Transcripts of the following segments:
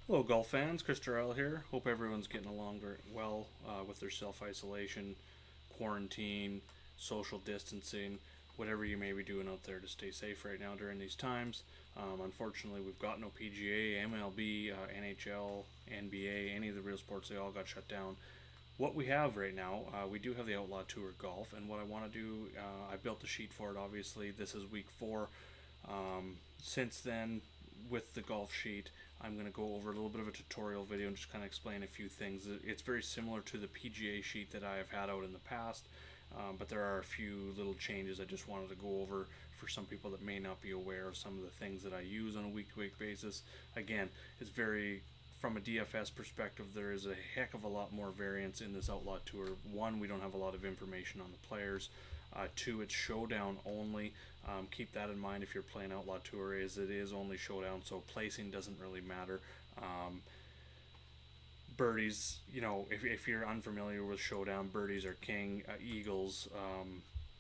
Hello, golf fans. Chris Terrell here. Hope everyone's getting along very well with their self isolation, quarantine, social distancing, whatever you may be doing out there to stay safe right now during these times. Unfortunately, we've got no PGA, MLB, NHL, NBA, any of the real sports. They all got shut down. What we have right now, we do have the Outlaw Tour golf, and what I want to do, I built the sheet for it. Obviously, this is week 4. Since then, with the golf sheet, I'm going to go over a little bit of a tutorial video and just kind of explain a few things. It's very similar to the PGA sheet that I have had out in the past, but there are a few little changes I just wanted to go over for some people that may not be aware of some of the things that I use on a week-to-week basis. Again, it's very, from a DFS perspective, there is a heck of a lot more variance in this Outlaw Tour. One, we don't have a lot of information on the players. Two, it's showdown only. Keep that in mind if you're playing Outlaw Tour, is it is only showdown, so placing doesn't really matter. Birdies, if you're unfamiliar with showdown, birdies are king. Eagles,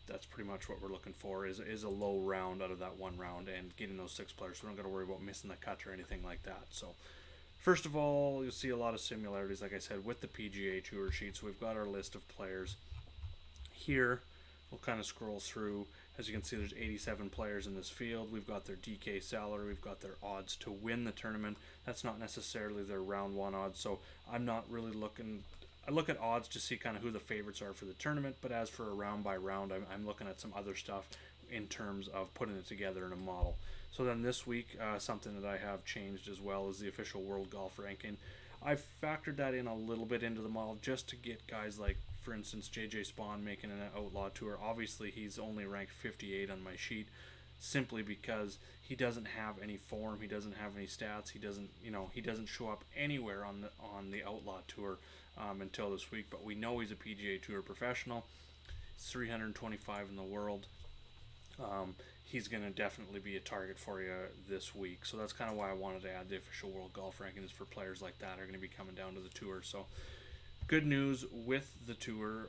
that's pretty much what we're looking for, is a low round out of that one round and getting those 6 players, so we don't got to worry about missing the cut or anything like that. So first of all, you'll see a lot of similarities, like I said, with the PGA Tour sheet. So we've got our list of players here. We'll kind of scroll through. As you can see, there's 87 players in this field. We've got their DK salary. We've got their odds to win the tournament. That's not necessarily their round 1 odds, so I'm not really looking. I look at odds to see kind of who the favorites are for the tournament, but as for a round by round, I'm looking at some other stuff in terms of putting it together in a model. So then this week, something that I have changed as well is the official world golf ranking. I've factored that in a little bit into the model just to get guys like, for instance, JJ Spawn making an Outlaw Tour. Obviously, he's only ranked 58 on my sheet simply because he doesn't have any form, he doesn't have any stats, he doesn't show up anywhere on the Outlaw Tour until this week. But we know he's a PGA Tour professional. He's 325 in the world. He's going to definitely be a target for you this week. So that's kind of why I wanted to add the official world golf rankings for players like that are going to be coming down to the tour. So good news with the tour.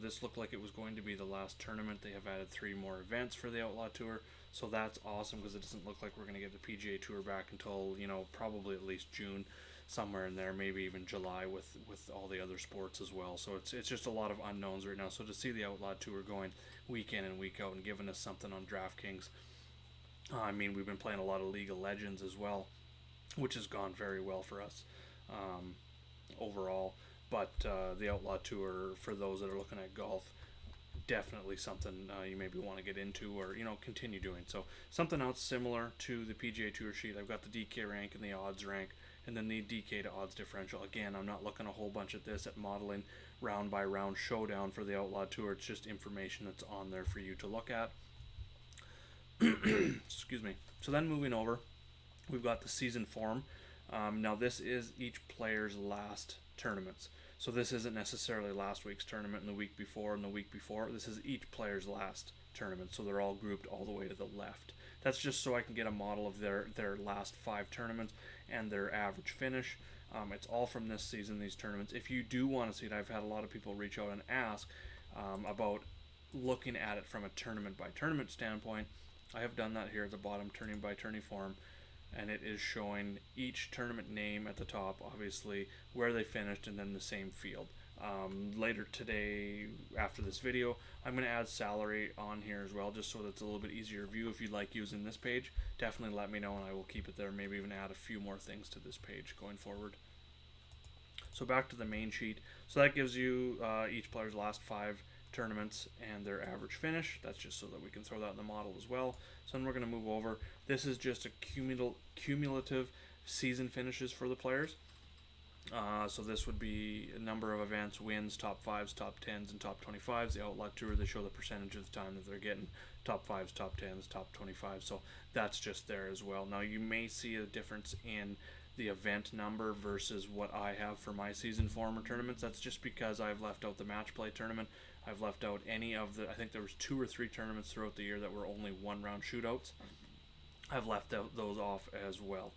This looked like it was going to be the last tournament. They have added 3 more events for the Outlaw Tour. So that's awesome because it doesn't look like we're going to get the PGA Tour back until, probably at least June, somewhere in there, maybe even July with all the other sports as well. So it's just a lot of unknowns right now. So to see the Outlaw Tour going week in and week out and giving us something on DraftKings, we've been playing a lot of League of Legends as well, which has gone very well for us overall. But the Outlaw Tour, for those that are looking at golf, definitely something you maybe want to get into or continue doing. So something else similar to the PGA Tour sheet, I've got the DK rank and the odds rank, and then the DK to odds differential. Again, I'm not looking a whole bunch at this, at modeling round by round showdown for the Outlaw Tour. It's just information that's on there for you to look at. Excuse me. So then moving over, we've got the season form. Now this is each player's last tournaments. So this isn't necessarily last week's tournament and the week before and the week before. This is each player's last tournament. So they're all grouped all the way to the left. That's just so I can get a model of their last 5 tournaments and their average finish. It's all from this season, these tournaments. If you do want to see it, I've had a lot of people reach out and ask about looking at it from a tournament by tournament standpoint. I have done that here at the bottom, tourney by tourney form, and it is showing each tournament name at the top, obviously, where they finished, and then the same field. Later today, after this video, I'm going to add salary on here as well, just so that it's a little bit easier view. If you'd like using this page, definitely let me know, and I will keep it there, maybe even add a few more things to this page going forward. So back to the main sheet. So that gives you each player's last 5 tournaments and their average finish. That's just so that we can throw that in the model as well. So then we're going to move over. This is just a cumulative season finishes for the players. So this would be a number of events, wins, top 5s, top 10s, and top 25s. The Outlaw Tour, they show the percentage of the time that they're getting top 5s, top 10s, top 25s. So that's just there as well. Now you may see a difference in the event number versus what I have for my season form or tournaments. That's just because I've left out the match play tournament. I've left out any of the, I think there was 2 or 3 tournaments throughout the year that were only 1-round shootouts. I've left out those off as well.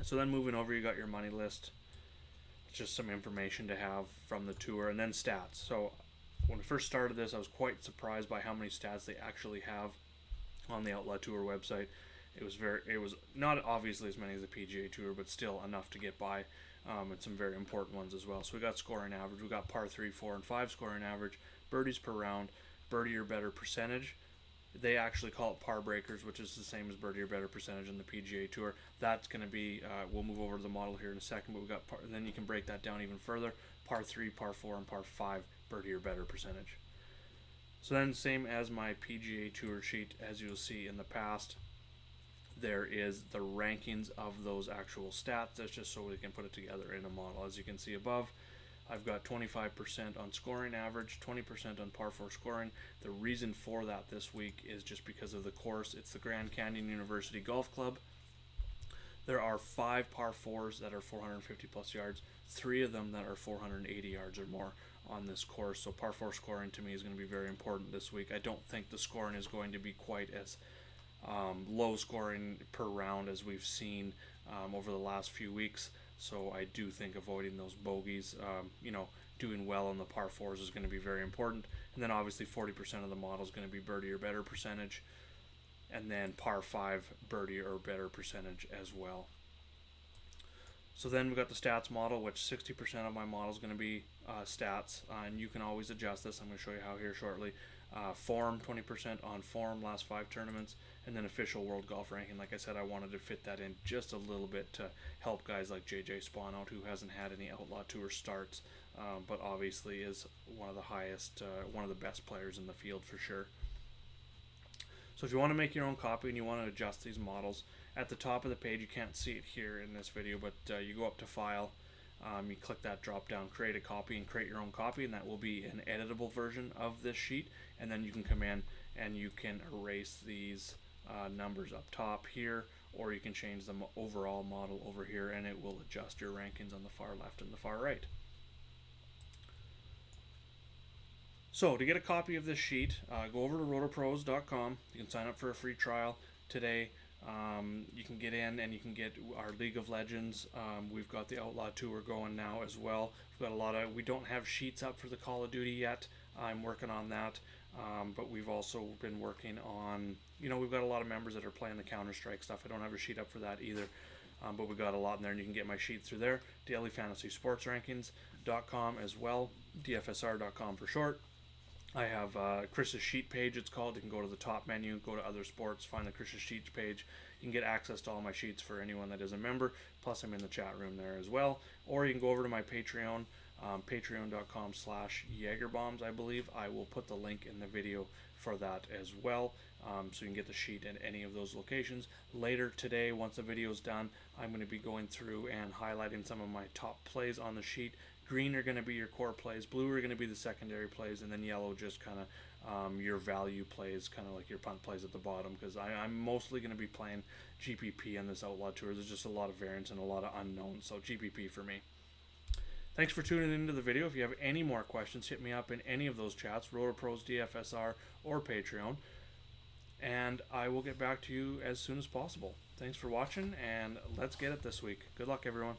So then moving over, you got your money list. It's just some information to have from the tour, and then stats. So when I first started this, I was quite surprised by how many stats they actually have on the Outlaw Tour website. It was not obviously as many as the PGA Tour, but still enough to get by, and some very important ones as well. So we got scoring average, we got par 3, 4, and 5 scoring average, birdies per round, birdie or better percentage. They actually call it par breakers, which is the same as birdie or better percentage in the PGA Tour. That's going to be, we'll move over to the model here in a second, but we got then you can break that down even further: par 3, par 4, and par 5 birdie or better percentage. So then, same as my PGA Tour sheet, as you'll see in the past, there is the rankings of those actual stats. That's just so we can put it together in a model. As you can see above, I've got 25% on scoring average, 20% on par 4 scoring. The reason for that this week is just because of the course. It's the Grand Canyon University Golf Club. There are 5 par 4s that are 450 plus yards, 3 of them that are 480 yards or more on this course. So par 4 scoring to me is going to be very important this week. I don't think the scoring is going to be quite as low scoring per round as we've seen over the last few weeks. So I do think avoiding those bogeys, doing well on the par 4s is going to be very important. And then obviously 40% of the model is going to be birdie or better percentage. And then par 5 birdie or better percentage as well. So then we've got the stats model, which 60% of my model is going to be stats. And you can always adjust this. I'm going to show you how here shortly. Form, 20% on form, last 5 tournaments, and then official world golf ranking. Like I said, I wanted to fit that in just a little bit to help guys like JJ Spawn out, who hasn't had any Outlaw Tour starts, but obviously is one of the highest, one of the best players in the field for sure. So if you want to make your own copy and you want to adjust these models, at the top of the page, you can't see it here in this video, but you go up to File, you click that drop down, create a copy, and create your own copy, and that will be an editable version of this sheet. And then you can come in and you can erase these numbers up top here, or you can change the overall model over here, and it will adjust your rankings on the far left and the far right. So to get a copy of this sheet, go over to rotopros.com. You can sign up for a free trial today. You can get in and you can get our League of Legends. We've got the Outlaw Tour going now as well. We've got we don't have sheets up for the Call of Duty yet. I'm working on that. But we've also been working on, we've got a lot of members that are playing the Counter-Strike stuff. I don't have a sheet up for that either. But we've got a lot in there, and you can get my sheet through there. dailyfantasysportsrankings.com as well. DFSR.com for short. I have Chris's sheet page, it's called. You can go to the top menu, go to other sports, find the Chris's sheets page. You can get access to all my sheets for anyone that is a member. Plus, I'm in the chat room there as well. Or you can go over to my Patreon, patreon.com/Jagerbombs, I believe. I will put the link in the video for that as well. So you can get the sheet at any of those locations. Later today, once the video is done, I'm going to be going through and highlighting some of my top plays on the sheet. Green are going to be your core plays, blue are going to be the secondary plays, and then yellow just kind of your value plays, kind of like your punt plays at the bottom, because I'm mostly going to be playing GPP on this Outlaw Tour. There's just a lot of variance and a lot of unknowns, so GPP for me. Thanks for tuning into the video. If you have any more questions, hit me up in any of those chats, RotoPros, DFSR, or Patreon, and I will get back to you as soon as possible. Thanks for watching, and let's get it this week. Good luck, everyone.